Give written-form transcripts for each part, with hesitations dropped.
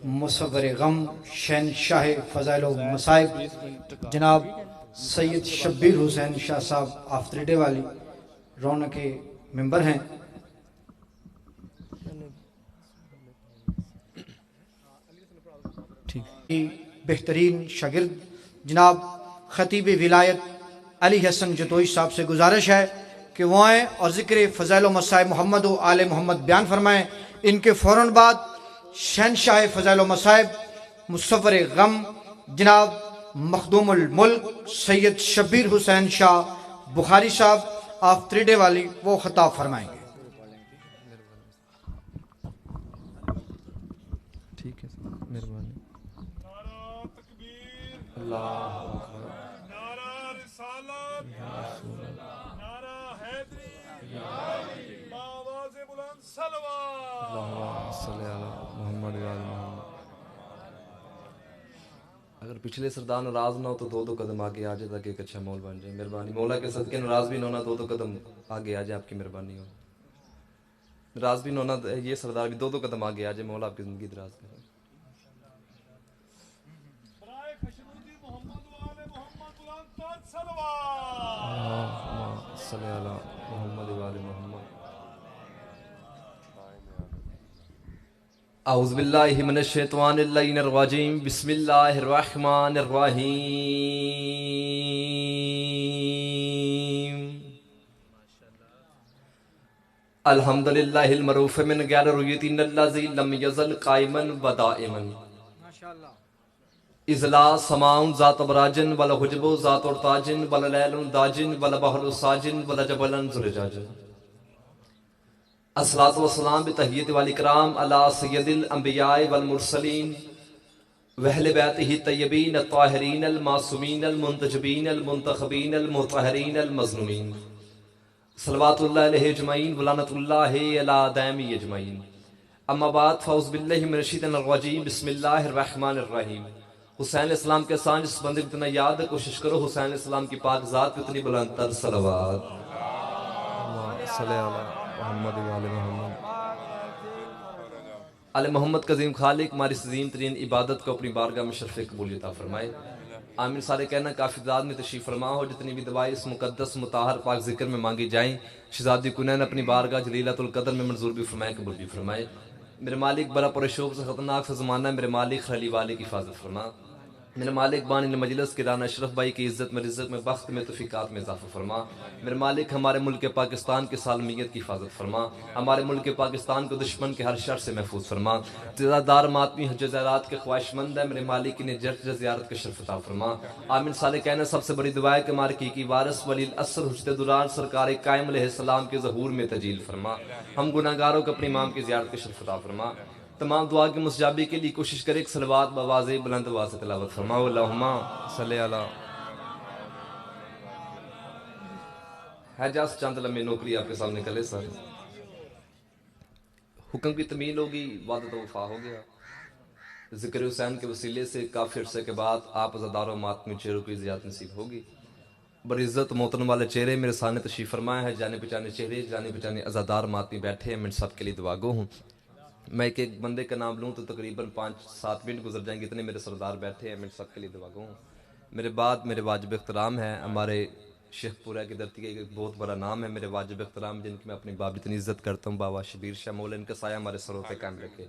مصور غم شہنشاہ فضائل و مصائب جناب سید شبیر حسین شاہ صاحب آفتریڈے والی رونق ممبر ہیں. بہترین شاگرد جناب خطیب ولایت علی حسن جتوئی صاحب سے گزارش ہے کہ وہ آئیں اور ذکر فضائل و مصائب محمد و آل محمد بیان فرمائیں. ان کے فوراً بعد شہنشاہ فضائل و مصائب مصور غم جناب مخدوم الملک سید شبیر حسین شاہ بخاری صاحب آفتریڈے والی وہ خطاب فرمائیں گے. ٹھیک ہے مہربانی. اللہ اکبر. نعرہ رسالت یا رسول اللہ. نعرہ حیدری یا علی. آواز بلند صلوات. اللہم صلی علی محمد و آل محمد. اگر پچھلے سردار ناراض نہ ہو تو دو قدم آگے آ جائے تاکہ ایک اچھا مول بن جائے. مہربانی. مولا کے صدقے ناراض بھی نہ ہونا, دو قدم آگے آ جائے, آپ کی مہربانی ہو. ناراض بھی نہ ہونا, یہ سردار بھی دو قدم آگے آ جائے, مولا آپ کی زندگی دراز کرے. برائے خشنودی محمد و آل محمد بلند تر صلوات. اللہم صلی علی محمد و آل محمد. اعوذ باللہ من الشیطان اللعین الرجیم. بسم اللہ الرحمن الرحیم. الحمدللہ المعروف من غیر رؤیت الذی لم یزل قائما و دائما. اذ لا سماع ذات ابراج ولا حجب ذات ارتاج ولا لیل داج ولا بحر ساج ولا جبل زلجاج. الصلاۃ والسلام بتحیت والاکرام علی سید الانبیاء والمرسلین واہل بیتہ الطیبین الطاہرین المعصومین المنتجبین المنتخبین المطہرین المظلومین صلوات اللہ علیہ اجمعین ولعنۃ اللہ علی دائمی اجمعین. اما بعد فاعوذ باللہ من الشیطان الرجیم. بسم اللہ الرحمن الرحیم. حسین علیہ السلام کے ساتھ جس بندے کو اتنا یاد ہے, کوشش کرو حسین علیہ السلام کی پاک ذات پہ اتنی بلند تر صلوات. اللہم صلی علی محمد و آل محمد. آل محمد کا عظیم خالق ہماری عظیم ترین عبادت کو اپنی بارگاہ میں شرف قبول عطا فرمائے. آمین. سارے کہنا کافی تعداد میں تشریف فرما ہو. جتنی بھی دعائیں اس مقدس مطہر پاک ذکر میں مانگی جائیں, شہزادی کنین اپنی بارگاہ جلیلۃ القدر میں منظور بھی فرمائے, قبول بھی فرمائے. میرے مالک بڑا پرشوب سے خطرناک سے زمانہ ہے. میرے مالک خلی والے کی حفاظت فرما. میرے مالک بانی مجلس کے رانا اشرف بھائی کی عزت میں, رزق میں, وقت میں, توفیقات میں اضافہ فرما. میرے مالک ہمارے ملک پاکستان کے سالمیت کی حفاظت فرما. ہمارے ملک پاکستان کو دشمن کے ہر شر سے محفوظ فرما. دار ماتمی حج زیارات کے خواہش مند ہے, میرے مالک انہیں جرج زیارت کے شرف عطا فرما. آمین. سارے کہنا سب سے بڑی دعا ہے کہ ہمارے کی وارث ولی العصر حجت دوران سرکار قائم علیہ السلام کے ظہور میں تجلیل فرما. ہم گناہ گاروں کو اپنے امام کی زیارت کے شرف عطا فرما. تمام دعا کی مستجابی کے لیے کوشش کرے کہ صلوات بآواز بلند آواز سے تلاوت فرماؤ. اللہم صلی علی. حجاز چند لمحے نوکری آپ کے سامنے کلے سر. حکم کی تمیل ہوگی, وعدت و وفا ہو گیا. ذکر حسین کے وسیلے سے کافی عرصے کے بعد آپ عزادار و ماتمی چہروں کی زیادت نصیب ہوگی. بڑی عزت محترم والے چہرے میرے سامنے تشریف فرمایا ہے. جانے پہچانے چہرے, جانے پہچانے عزادار ماتمی بیٹھے ہیں. میں سب کے لیے دعا گو ہوں. میں ایک بندے کا نام لوں تو تقریباً 5-7 منٹ گزر جائیں گے. اتنے میرے سردار بیٹھے ہیں, میں سب کے لیے دعا گو ہوں. میرے بعد میرے واجب احترام ہے, ہمارے شیخ پورہ کی دھرتی کا ایک بہت بڑا نام ہے میرے واجب احترام, جن کی میں اپنی باب اتنی عزت کرتا ہوں. بابا شبیر شاہ مولا ان کا سایہ ہمارے سروں پہ قائم رکھے.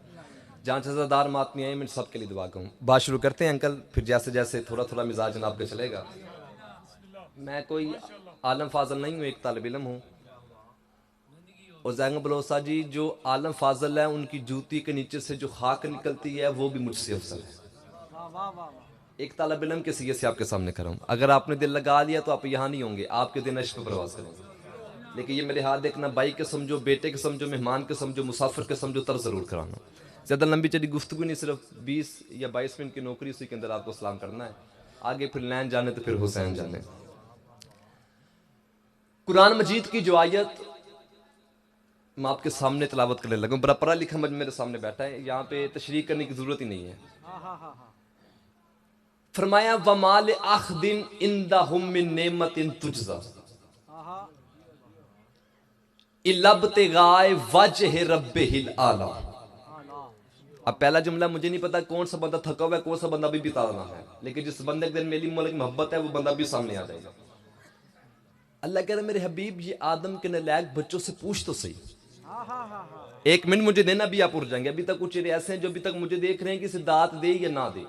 جہاں عزادار ماتمی ہیں, میں سب کے لیے دعا گو ہوں. بات شروع کرتے ہیں انکل, پھر جیسے جیسے تھوڑا تھوڑا مزاج جناب کا چلے گا. میں کوئی عالم فاضل نہیں ہوں, ایک طالب علم ہوں. اور زینب بلوچ جی جو عالم فاضل ہے, ان کی جوتی کے نیچے سے جو خاک نکلتی ہے وہ بھی مجھ سے افضل ہے. ایک طالب علم کے سیئے سے آپ کے سامنے کر رہا ہوں. اگر آپ نے دل لگا لیا تو آپ یہاں نہیں ہوں گے, آپ کے دن عشق پہ پرواز کریں گے. لیکن یہ میرے ہاتھ دیکھنا, بھائی کے سمجھو, بیٹے کے سمجھو, مہمان کے سمجھو, مسافر کے سمجھو, طرز ضرور کرانا. زیادہ لمبی چلی گفتگو نہیں, صرف 20 یا 22 منٹ کی نوکری, اسی کے اندر آپ کو سلام کرنا ہے. آگے پھر لین جانے تو پھر حسین جانے. قرآن مجید کی جو آیت میں آپ کے سامنے تلاوت کرنے لگا ہوں, بڑا پڑھا لکھا مجھ میرے سامنے بیٹھا ہے, یہاں پہ تشریح کرنے کی ضرورت ہی نہیں ہے. فرمایا وَمَا لِأَحَدٍ عِندَهُم مِّن نِعْمَةٍ تُجْزَىٰ إِلَّا ابْتِغَاءَ وَجْهِ رَبِّهِ الْأَعْلَىٰ. اب پہلا جملہ مجھے نہیں پتا کون سا بندہ تھکا ہوا ہے, کون سا بندہ ابھی بھی تارنا ہے, لیکن جس بندے کے دل میری ملک محبت ہے وہ بندہ بھی سامنے آ جائے گا. اللہ کہہ رہا ہے میرے حبیب یہ آدم کے نالائق بچوں سے پوچھ تو صحیح, 1 منٹ مجھے دینا بھی آپ اڑ جائیں گے. ابھی تک کچھ ایسے ہیں جو ابھی تک مجھے دیکھ رہے ہیں کہ اسے دانت دے یا نہ دے,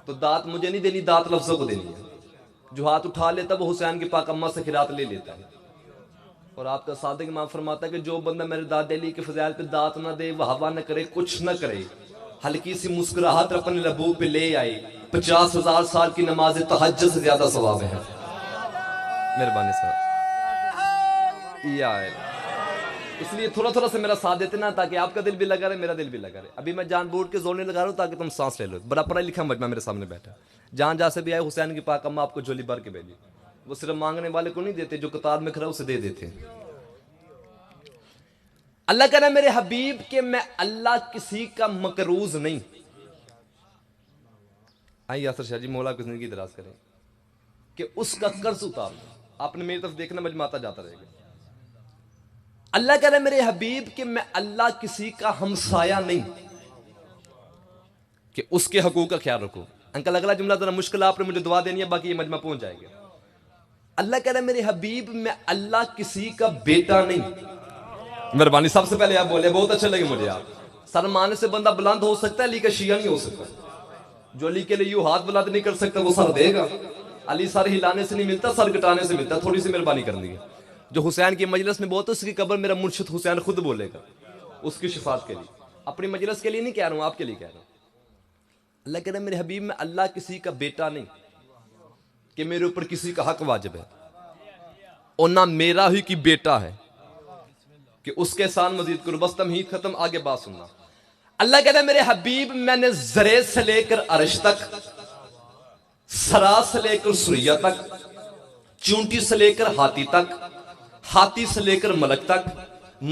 تو دانت مجھے نہیں دینی, دانت لفظوں کو دینی ہے. جو ہاتھ اٹھا لیتا وہ حسین کی پاک اماں سے خیرات لے لیتا ہے. اور آپ کا صادق امام فرماتا ہے کہ جو بندہ میرے داد علی کے فضائل پہ دانت نہ دے, وہ ہوا نہ کرے, کچھ نہ کرے, ہلکی سی مسکراہٹ اپنے لبوں پہ لے آئے, 50,000 سال کی نماز تہجد سے زیادہ ثواب ہے. مہربانی صاحب یا اس لیے تھوڑا تھوڑا سے میرا ساتھ دیتے نا, تاکہ آپ کا دل بھی لگا رہے, میرا دل بھی لگا رہے. ابھی میں جان بوجھ کے زور نہیں لگا رہا ہوں تاکہ تم سانس لے لو. بڑا پڑھا لکھا مجمع میرے سامنے بیٹھا, جہاں جا سے بھی آئے حسین کی پاک اماں آپ کو جھولی بھر کے بھیجی. وہ صرف مانگنے والے کو نہیں دیتے, جو قطار میں کھڑا اسے دے دیتے. اللہ کہہ رہا ہے میرے حبیب کہ میں اللہ کسی کا مقروض نہیں. آئیے یاسر شاہ جی مولا کی زندگی دراز کریں کہ اس کا قرض اتار دو. آپ نے میری طرف دیکھنا, مجمع آتا جاتا رہے گا. اللہ کہہ رہا ہے میرے حبیب کہ میں اللہ کسی کا ہمسایہ نہیں کہ اس کے حقوق کا خیال رکھو. انکل اگلا جملہ ذرا مشکل, آپ نے مجھے دعا دینی ہے, باقی یہ مجمع پہنچ جائے گا. اللہ کہہ رہا ہے میرے حبیب میں اللہ کسی کا بیٹا نہیں. مہربانی سب سے پہلے آپ بولے, بہت اچھے لگے مجھے. آپ سر مانے سے بندہ بلند ہو سکتا ہے, علی کا شیعہ نہیں ہو سکتا. جو علی کے لیے یوں ہاتھ بلند نہیں کر سکتا وہ سر دے گا. علی سر ہلانے سے نہیں ملتا, سر کٹانے سے ملتا. تھوڑی سی مہربانی کرنی ہے. جو حسین کی مجلس میں بہت, اس کی قبر میرا مرشد حسین خود بولے گا اس کی شفاعت کے لیے. اپنی مجلس کے لیے نہیں کہہ رہا ہوں, آپ کے لیے کہہ رہا ہوں. اللہ کہہ رہا ہے میرے حبیب میں اللہ کسی کا بیٹا نہیں کہ میرے اوپر کسی کا حق واجب ہے, اور نہ میرا ہی کی بیٹا ہے کہ اس کے سان مزید کرو. بس تمہید ختم, آگے بات سننا. اللہ کہتا ہے میرے حبیب میں نے ذرے سے لے کر عرش تک, سرا سے لے کر سریہ تک, چونٹی سے لے کر ہاتھی تک, ہاتھی سے لے کر ملک تک,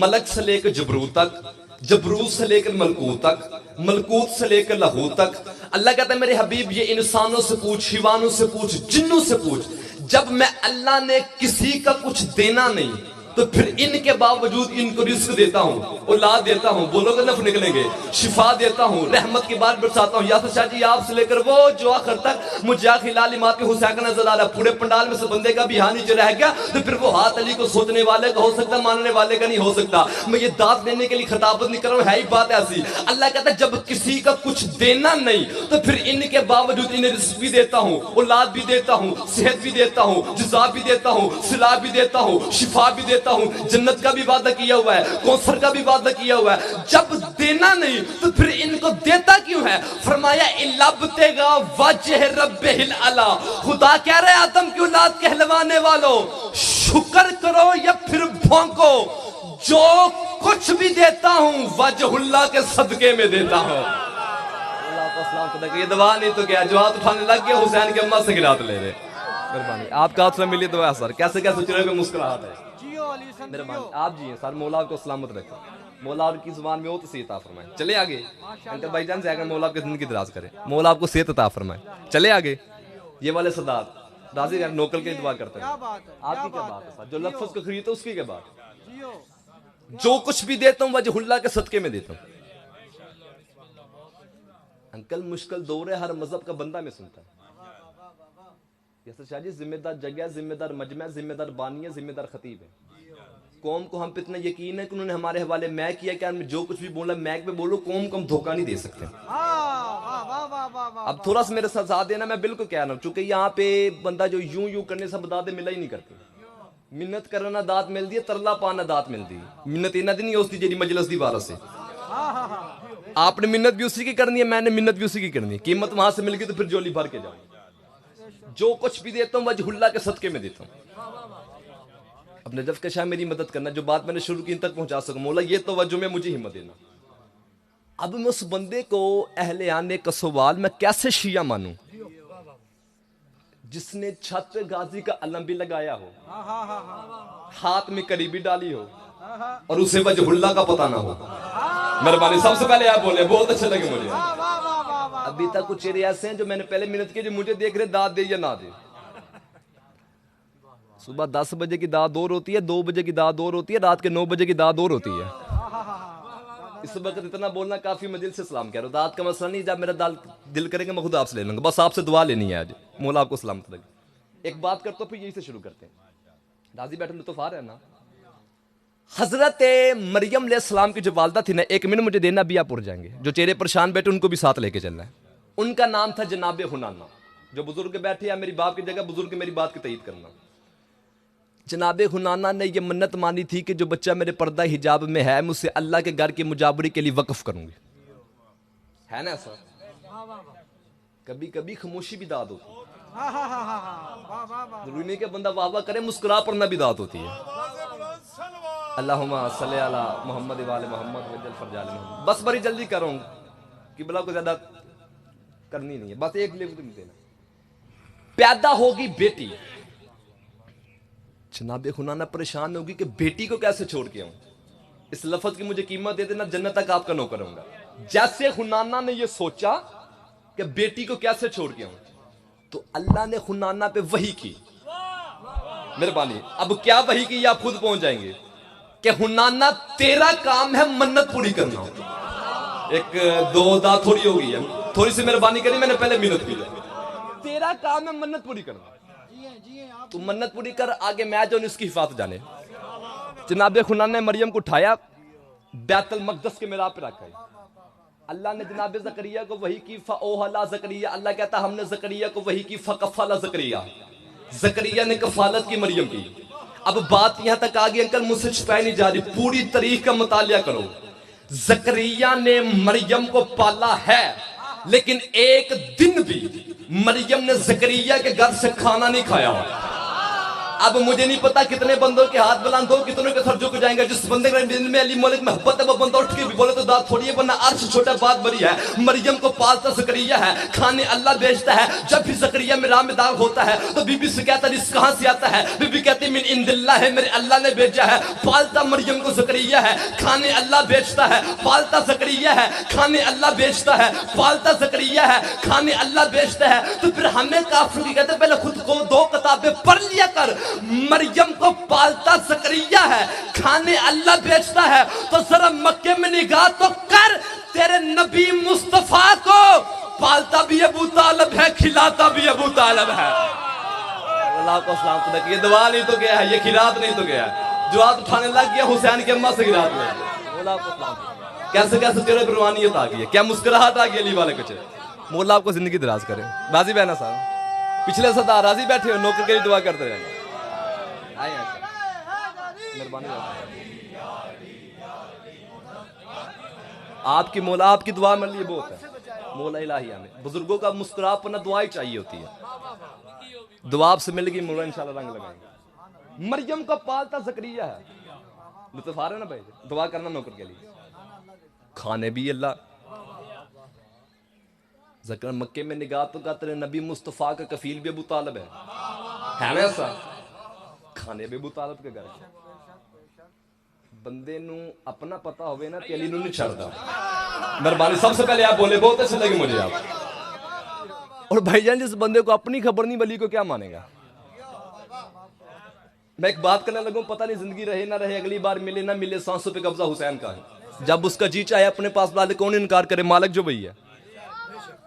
ملک سے لے کر جبروت تک, جبروت سے لے کر ملکوت تک, ملکوت سے لے کر لاہوت تک. اللہ کہتا ہے میرے حبیب یہ انسانوں سے پوچھ, حیوانوں سے پوچھ, جنوں سے پوچھ, جب میں اللہ نے کسی کا کچھ دینا نہیں تو پھر ان کے باوجود ان کو رزق دیتا ہوں, اولاد دیتا ہوں, بولو گے نف نکلیں گے, شفا دیتا ہوں, رحمت کی بات برساتا ہوں. یاسر شاہ جی آپ سے لے کر وہ جو آخر تک مجھے آخری لال امام کے حسین کا نظر آ رہا ہے. پورے پنڈال میں سے بندے کا بھی ہاں نیچے رہ گیا تو پھر وہ ہاتھ علی کو سوچنے والے کا ہو سکتا, ماننے والے کا نہیں ہو سکتا. میں یہ داد دینے کے لیے خطابت نہیں کر رہا ہوں, ہے ہی بات ایسی. اللہ کہتا ہے جب کسی کا کچھ دینا نہیں تو پھر ان کے باوجود انہیں رزق بھی دیتا ہوں, اولاد بھی دیتا ہوں, صحت بھی دیتا ہوں, جزا بھی دیتا ہوں, صلاح بھی دیتا ہوں, شفا بھی دیتا ہوں, جنت کا بھی وعدہ کیا ہوا ہے, کوثر کا بھی وعدہ کیا ہوا ہے. جب دینا نہیں تو پھر ان کو دیتا کیوں ہے؟ فرمایا الابتغا وجہ ربہ الاعلی. خدا کہہ رہے آدم کی اولاد کہلوانے والوں, شکر کرو یا پھر بھونکو, جو کچھ بھی دیتا ہوں وجہ اللہ کے صدقے میں دیتا ہوں. اللہ کا سلام خدا کہ یہ دعا نہیں تو کیا, جو ہاتھ اٹھانے لگ گیا حسین کے اماں سے گرات لے رہے. مہربانی آپ کا ہاتھ سے ملی دعا سر, کیسے کیسے چہرے پہ مسکراہٹ ہے. مہربانی آپ جی ہیں سر, مولا آپ کو سلامت رکھیں, مولا آپ کی زبان میں ہو تو صحت عطا فرمائے. چلے آگے, انکل بھائی جان سے آگے مولا آپ کی زندگی دراز کرے, مولا آپ کو صحت عطا فرمائے. چلے آگے. یہ والے صدات راضی رہے, نوکل کے دعا کرتے ہیں. آپ کی کیا بات ہے سر, جو لفظ کو خریدتے اس کی کیا بات. جو کچھ بھی دیتا ہوں وجہ اللہ کے صدقے میں دیتا ہوں. انکل مشکل دور ہے, ہر مذہب کا بندہ میں سنتا ہے. یاسر شاہ جی ذمہ دار جگہ, ذمہ دار مجمع, ذمہ دار بانی ہے, ذمہ دار خطیب ہے. قوم کو ہم پہ اتنا یقین ہے کہ انہوں نے ہمارے حوالے میک کیا کہ جو کچھ بھی بولا میک پہ بولو, قوم کو ہم دھوکہ نہیں دے سکتے. اب تھوڑا سا میرے ساتھ ساتھ دینا, میں بالکل کہہ رہا ہوں, چونکہ یہاں پہ بندہ جو یوں یوں کرنے سے داد ملا ہی نہیں کرتے. منت کرنا دات مل دی, ترلا پانا دات مل دی. منت اینا دی نہیں ہوتی جی مجلس دی بارہ سے. آپ نے منت بھی اسی کی کرنی ہے, میں نے منت بھی اسی کی کرنی ہے. قیمت وہاں سے مل گئی تو پھر جولی بھر کے جاؤ. جو کچھ بھی دیتا ہوں وجہ اللہ کے صدقے میں دیتا ہوں. اب نجف کا شاہ میری مدد کرنا, جو بات میں نے شروع کی ان تک پہنچا سکوں. مولا یہ توجہ میں مجھے ہمت دینا. اب میں اس بندے کو اہل آنے کا سوال میں کیسے شیعہ مانوں جس نے چھت پہ غازی کا علم بھی لگایا ہو, ہاتھ میں کڑی بھی ڈالی ہو, اور اسے وجہ اللہ کا پتہ نہ ہو. مہربانی سب سے پہلے آپ بولے, بہت اچھے لگے مجھے. ابھی تک کچھ چہرے ایسے ہیں جو میں نے پہلے منت کیے, جو مجھے دیکھ رہے داد دے یا نہ دے. صبح 10 بجے کی داد اور ہوتی ہے, 2 بجے کی داد اور ہوتی ہے, رات کے 9 بجے کی داد اور ہوتی ہے. اس وقت اتنا بولنا کافی، میں دل سے سلام کہہ رہا ہوں. داد کا مسئلہ نہیں، جب میرا دل کرے گا میں خود آپ سے لے لوں گا. بس آپ سے دعا لینی ہے آج. مولا آپ کو سلامت رکھے. ایک بات کرتا ہوں پھر یہی سے شروع کرتے ہیں. راضی بیٹھے لطف آ رہا ہے نا. حضرت مریم علیہ السلام کی جو والدہ تھی نا، 1 منٹ مجھے دینا بھی آپ اڑ جائیں گے. جو چہرے پریشان بیٹھے ان کو بھی ساتھ لے کے چلنا ہے. ان کا نام تھا جناب حنانہ. جو بزرگ بیٹھے یا میری باپ کی جگہ بزرگ میری بات کی تائید کرنا. جناب حنانہ نے یہ منت مانی تھی کہ جو بچہ میرے پردہ حجاب میں ہے، مجھ سے اللہ کے گھر کی مجاوری کے لیے وقف کروں گی. ہے نا ایسا؟ کبھی کبھی خاموشی بھی داد ہوتی ہے. ضروری نہیں کہ بندہ واہ واہ کرے، مسکرا پڑنا بھی داد ہوتی ہے. اللہم صلی علی محمد وآل محمد وجل فرجال محمد. بس بڑی جلدی کروں کہ بلا کو زیادہ کرنی نہیں ہے. بس ایک لیول تم دینا. پیدا ہوگی بیٹی. جناب حنانہ پریشان ہوگی کہ بیٹی کو کیسے چھوڑ کے آؤں. اس لفظ کی مجھے قیمت دے دینا، جنت تک آپ کا نوکر ہوں گا. جیسے حنانہ نے یہ سوچا کہ بیٹی کو کیسے چھوڑ کے آؤں، تو اللہ نے حنانہ پہ وحی کی. مہربانی. اب کیا وحی کی یہ آپ خود پہنچ جائیں گے کہ حنانہ تیرا کام ہے منت پوری کرنا. ایک دو دا تھوڑی ہو گئی ہے، تھوڑی سی مہربانی کری، میں نے پہلے منت کی. تیرا کام ہے منت پوری کرنا. تو منت پوری کر، آگے میں جو اس کی حفاظت جانے. جناب حنانہ نے مریم کو اٹھایا، بیت المقدس کے محراب پہ رکھا. اللہ نے جناب زکریا کو وحی کی. فَأَوْحَىٰ زکریا. اللہ کہتا ہم نے زکریا کو وحی کی. فَكَفَّلَ زکریا. زکریا نے کفالت کی مریم کی. اب بات یہاں تک آگئی، انکل مجھ سے چھپائی نہیں جا رہی، پوری تاریخ کا مطالعہ کرو. زکریا نے مریم کو پالا ہے، لیکن ایک دن بھی مریم نے زکریا کے گھر سے کھانا نہیں کھایا. اب مجھے نہیں پتا کتنے بندوں کے ہاتھ بلند ہو، کتنوں کے سر جھک جائیں گے. جس بندے کے دل میں علی مولک محبت ہے وہ بندہ اٹھ کے بھی بولے تو داد تھوڑی ہے، ورنہ عرش چھوٹا بات بڑی ہے. مریم کو پالتا زکریا ہے، کھانے اللہ بیچتا ہے. جب بھی زکریا میں راہ میں داغ ہوتا ہے تو بی بی سے کہتا ہے رزق کہاں سے آتا ہے؟ بی بی کہتی من عند اللہ ہے، میرے اللہ نے بھیجا ہے. پالتا مریم کو زکریا ہے، کھانے اللہ بیچتا ہے. پالتا زکریا ہے، کھانے اللہ بیچتا ہے. پالتا زکریا ہے، کھانے اللہ بیچتا ہے. تو پھر ہمیں کافر کی کہتے ہیں پہلے خود کو 2 کتابیں پڑھ لیا کر. مریم کو پالتا زکریا ہے، کھانے اللہ بیچتا ہے. تو ذرا مکے میں نگاہ تو کر، تیرے نبی مصطفیٰ کو پالتا بھی ابو طالب ہے، کھلاتا بھی ابو طالب ہے. اللہ کو سلام تک. یہ دعا نہیں تو گیا ہے، یہ کھلات نہیں تو گیا ہے. جو ہاتھ اٹھانے لگ گیا حسین کے اماں سے کھلات لے. اللہ کو سلام. کیسے کیسے چہرے پر روحانیت آ گئی ہے، کیا مسکراہٹ آ گئی علی والے کچھ. مولا آپ کو زندگی دراز کرے. راضی بہنا صاحب پچھلے صدا راضی بیٹھے ہو، نوکر کے لیے دعا کرتے رہنا. آپ کی مولا آپ کی دعا میرے لیے بہت ہے. مولا الہی میں بزرگوں کا مسکرا پنا دعا ہی چاہیے ہوتی ہے. دعا آپ سے مل گئی، مولا انشاءاللہ رنگ لگائیں گے. مریم کا پالتا زکریا ہے. لطف آ رہا ہے نا بھائی؟ دعا کرنا نوکر کے لیے، کھانے بھی اللہ. زکر مکے میں نگاہ تو کا تیرے نبی مصطفیٰ کا کفیل بھی ابو طالب ہے نا ایسا؟ کھانے بھی ابو طالب کے گھر. بندے نو اپنا پتا ہوئے نا تیلی نو نہیں چھڑتا. مہربانی سب سے پہلے آپ بولے، بہت اچھے لگے مجھے آپ. اور بھائی جان جس بندے کو اپنی خبر نہیں ولی کو کیا مانے گا. میں ایک بات کرنے لگوں، پتہ نہیں زندگی رہے نہ رہے، اگلی بار ملے نہ ملے، سانسوں پہ قبضہ حسین کا ہے. جب اس کا جی چاہے اپنے پاس بلا لے، کون انکار کرے؟ مالک جو وہی ہے.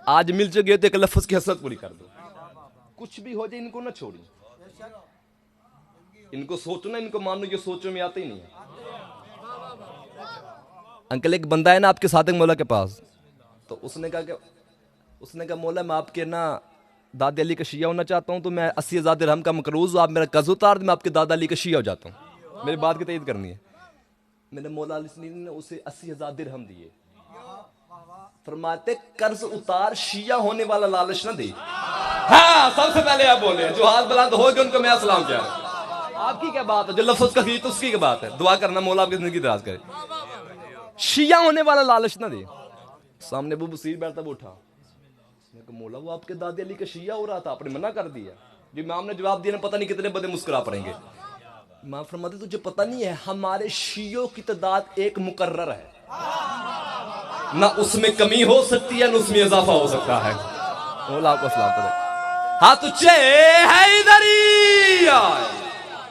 آج مل جو گئے تو ایک لفظ کی حسرت پوری کر دو. کچھ بھی ہو جائے ان کو نہ چھوڑی. ان کو سوچنا، ان کو مانو، یہ سوچوں میں آتے ہی نہیں ہے. انکل ایک بندہ ہے نا آپ کے ساتھ مولا کے پاس، تو اس نے کہا مولا میں آپ کے نا دادا علی کا شیعہ ہونا چاہتا ہوں، تو میں 80,000 درہم کا مقروض ہوں، آپ میرا قرض اتار دیں، میں آپ کے دادا علی کا شیعہ ہو جاتا ہوں. میری بات کی تائید کرنی ہے. میرے مولا علی نے اسے 80,000 درہم دیے. فرماتے قرض اتار، شیعہ ہونے والا لالچ نہ دے. ہاں سب سے پہلے آپ بولے، جو ہاتھ بلند ہو گئے ان کو میں اسلام کیا ہے. آپ کی کیا بات ہے؟ جو لفظ کا خرید اس کی کیا بات ہے. دعا کرنا مولا آپ کی زندگی دراز کرے. شیعہ ہونے والا لالچ نہ دے. سامنے ابو بصیر بیٹھتا وہ اٹھا، مولا وہ آپ کے دادے علی کا شیعہ ہو رہا تھا، آپ نے منع کر دیا. جو امام نے جواب دیا نا، پتہ نہیں کتنے بندے مسکرا پڑیں گے. امام فرماتے تجھے پتہ نہیں ہے ہمارے شیعوں کی تعداد ایک مقرر ہے، نہ اس میں کمی ہو سکتی ہے نہ اس میں اضافہ ہو سکتا ہے. مولا آپ کو سلام کرے. ہاتھ اچھے ہے ادھر ہی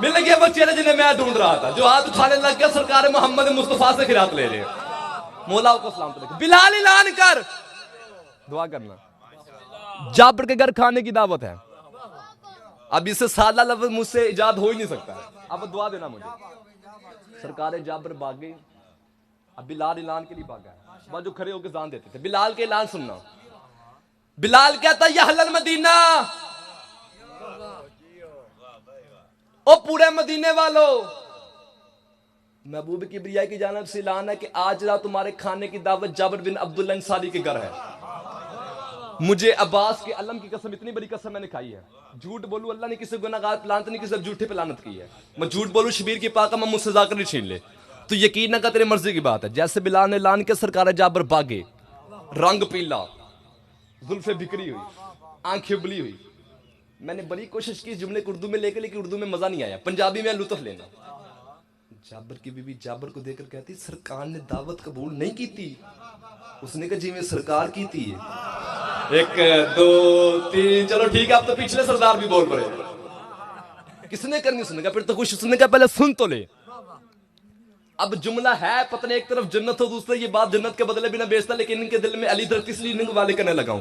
مل گیا وہ چہرے جنہیں میں ڈھونڈ رہا تھا، جو ہاتھ اٹھانے لگ گیا سرکار محمد مصطفیٰ سے خیرات لے رہے. مولا کو سلام علیکم. بلال اعلان کر، دعا کرنا. جابر کے گھر کھانے کی دعوت ہے. اب اس سے سادہ لفظ مجھ سے ایجاد ہو ہی نہیں سکتا ہے. اب دعا دینا مجھے. سرکار جابر بھاگ گئی. اب بلال اعلان کے لیے بھاگا ہے. وہ جو کھڑے ہو کے جان دیتے تھے. بلال کے اعلان سننا. بلال کہتا یا اہل المدینہ، او پورے مدینے والو، محبوب کبریا کی جانب سے اعلان ہے کہ آج رات تمہارے کھانے کی دعوت جابر بن عبداللہ انصاری کے گھر ہے. مجھے عباس کے علم کی قسم، اتنی بڑی قسم میں نے کھائی ہے. جھوٹ بولوں اللہ نے کسی گناہگار پہ لعنت نہیں، کسی جھوٹے پہ لعنت کی ہے. میں جھوٹ بولوں شبیر کی پاک میں مجھ سے ذاکر نہیں چھین لے تو یقین نہ کر تیری مرضی کی بات ہے. جیسے بلال نے اعلان کیا سرکار جابر بھاگے، رنگ پیلا، زلفیں بکھری ہوئی، آنکھیں ابلی ہوئی. میں نے بڑی کوشش کی جملے کو اردو میں لے کے، لیکن اردو میں مزہ نہیں آیا. پنجابی میں لطف لینا. جابر کی بیوی جابر کو دیکھ کر کہتی سرکار نے دعوت قبول نہیں کی تھی. اس نے کہا جی میں سرکار کی تھی. 1 2 3 چلو ٹھیک ہے. اب تو پچھلے سردار بھی بول پڑے. کس نے کرنی؟ سننے کا پھر تو کچھ سننے کا پہلے سن تو لے. اب جملہ ہے پتہ نہیں، ایک طرف جنت ہو دوسرے یہ بات جنت کے بدلے بھی نہ بیچتا، لیکن ان کے دل میں علی درخت اس لیے ان کو والے کرنے لگا ہوں.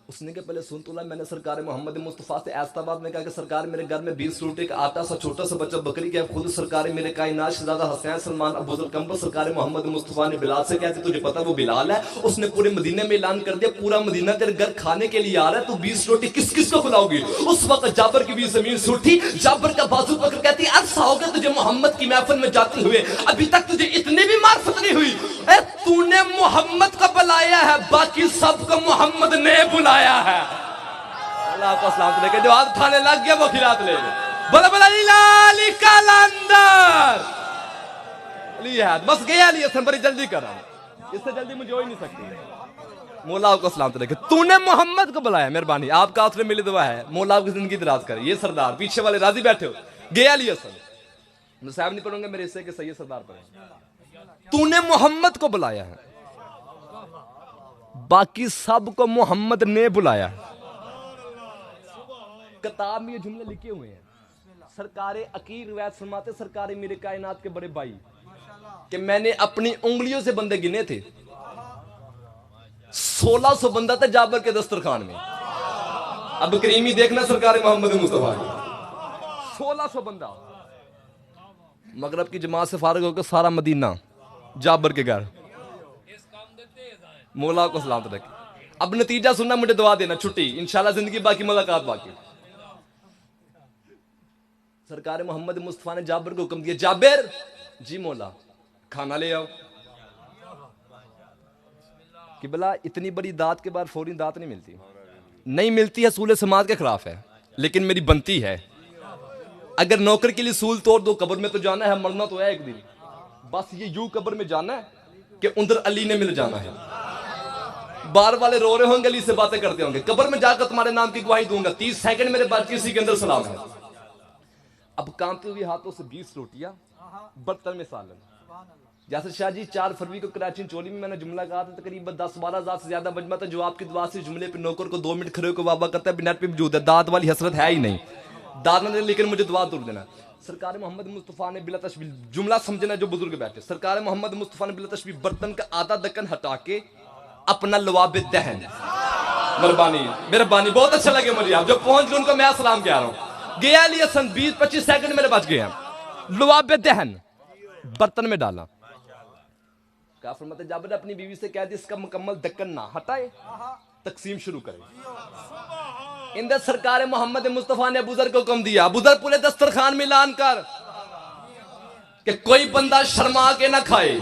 اس نے کہا پہلے سن تو لا. میں نے سرکار محمد مصطفیٰ سے ایسا بات میں کہا کہ سرکار میرے گھر میں 20 روٹے کا آٹا سا چھوٹا سا بچہ بکری کے، خود سرکار میرے کائنات شہزادہ حسین سلمان ابوذر کمبر سرکار محمد مصطفیٰ نے بلال سے کہا کہ تجھے پتا وہ بلال ہے. اس نے پورے مدینے میں اعلان کر دیا پورا مدینہ تیرے گھر کھانے کے لیے آ رہا ہے، تو 20 روٹی کس کس کو کھلاؤ گی؟ اس وقت جابر کی بھی زمین سے اٹھی. جابر کا بازو پکڑ کہتی عرصہ ہو گیا تجھے محمد کی محفل میں جاتے ہوئے، ابھی تک تجھے اتنی بھی معرفت نہیں ہوئی. اے تو نے محمد کو بلایا ہے، باقی سب کو محمد نے بلایا ہے. اللہ کو سلام لے کے جو ہاتھ اٹھانے لگ گیا وہ خیرات لے لے. بلا بلا علی کلندر علی ہے بس گیا علی حسن بڑی جلدی کر رہا ہوں، اس سے جلدی مجھے ہو ہی نہیں سکتی. مولا کو سلام لے کے تو نے محمد کو بلایا، مہربانی آپ کا آخر ملی دعا ہے مولا کی زندگی دراز کرے. یہ سردار پیچھے والے راضی بیٹھے ہو. گیا علی حسن میں صاحب نہیں پڑھوں گے میرے حصے کے سید سردار پڑھیں. تو نے محمد کو بلایا ہے، باقی سب کو محمد نے بلایا. کتاب میں یہ جملے لکھے ہوئے ہیں. سرکار عقیل روایت فرماتے سرکار میرے کائنات کے بڑے بھائی کہ میں نے اپنی انگلیوں سے بندے گنے تھے. 1600 بندہ تھا جابر کے دسترخوان میں. اب کریمی دیکھنا سرکار محمد مصطفیٰ 1600 بندہ. مغرب کی جماعت سے فارغ ہو کر سارا مدینہ جابر کے گھر. مولا کو سلامت رکھے. اب نتیجہ سننا، مجھے دعا دینا چھٹی انشاءاللہ زندگی باقی ملاقات باقی. سرکار محمد مصطفیٰ نے جابر کو حکم دیا جابر جی مولا کھانا لے آؤ. کہ بلا اتنی بڑی داد کے بعد فوری داد نہیں ملتی، نہیں ملتی ہے، اصول سماج کے خلاف ہے، لیکن میری بنتی ہے. اگر نوکر کے لیے اصول توڑ دو، قبر میں تو جانا ہے، مرنا تو ہے ایک دن، بس یہ یوں قبر میں جانا ہے کہ اندر علی نے مل جانا ہے. بار والے رو رہے ہوں گے، علی سے باتیں کرتے ہوں گے، قبر میں جا کر تمہارے نام کی گواہی دوں گا. 30 سیکنڈ میرے بعد کسی کے اندر سلام ہے. اب کانپتے ہوئے ہاتھوں سے 20 روٹیاں برتن میں سالن. جیسے شاہ جی 4 فروری کو کراچی چولی میں نے جملہ کہا تھا، تقریباً 10-12 ہزار سے زیادہ مجمع تھا جو آپ کی دعا سے جملے پہ نوکر کو 2 منٹ کھڑے کو وابا کرتا ہے. بنیٹ پہ موجود ہے، داد والی حسرت ہے ہی نہیں، داد نہ دے لیکن مجھے دعا دور دینا. سرکار محمد مصطفیٰ نے بلا تشبیہ جملہ سمجھنا جو بزرگ بیٹھے. سرکار محمد مصطفیٰ نے بلا تشبیہ برتن کا آدھا ڈھکن ہٹا کے اپنا لواب دہن، مہربانی بہت اچھا لگے مجھے، آپ جو پہنچ گئے ان کو میں سلام کہہ رہا ہوں. گیا علی حسن 20-25 سیکنڈ میرے بچ گئے ہیں. لواب دہن برتن میں ڈالا. کہا فرماتے جابر اپنی بیوی سے کہہ دی اس کا مکمل ڈھکن نہ ہٹائے، تقسیم شروع کرے. اندر سرکار محمد مصطفیٰ نے ابوذر کو حکم دیا ابوذر پورے دسترخوان میں اعلان کر کہ کوئی بندہ شرما کے نہ کھائے،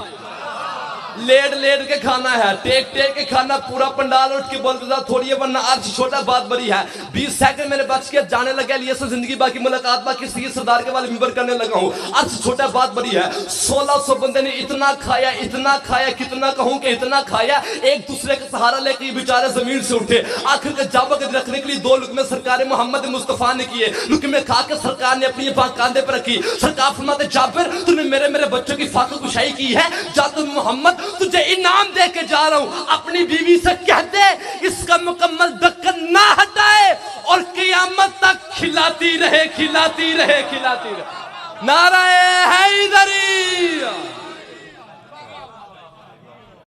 لیٹ لیٹ کے کھانا ہے، ٹیک ٹیک کے کھانا. پورا پنڈال اٹھ کے بولتے تھا تھوڑی ہے ورنہ عرش چھوٹا بات بڑی ہے. 20 سیکنڈ میں نے بچ کے جانے لگا علی حسن زندگی باقی ملاقات باقی سید سردار کے والے ممبر کرنے لگا ہوں. عرش چھوٹا بات بڑی ہے. 1600 بندے نے اتنا کھایا کتنا کہوں کہ اتنا کھایا. ایک دوسرے کا سہارا لے کے بیچارے زمین سے اٹھے. آخر کے جابر کے رکھنے کے لیے 2 لقمے سرکار محمد مصطفیٰ نے کیے. لقمے کھا کے سرکار نے اپنی بانھ کاندھے پر رکھی. سرکار فرماتے جابر تو نے میرے بچوں کی فاقہ کشائی کی ہے، جا تو محمد تجھے انعام دے کے جا رہا ہوں. اپنی بیوی سے کہہ دے اس کا مکمل ڈھکن نہ ہٹائے اور قیامت تک کھلاتی رہے کھلاتی رہے کھلاتی رہے. نعرہ حیدری.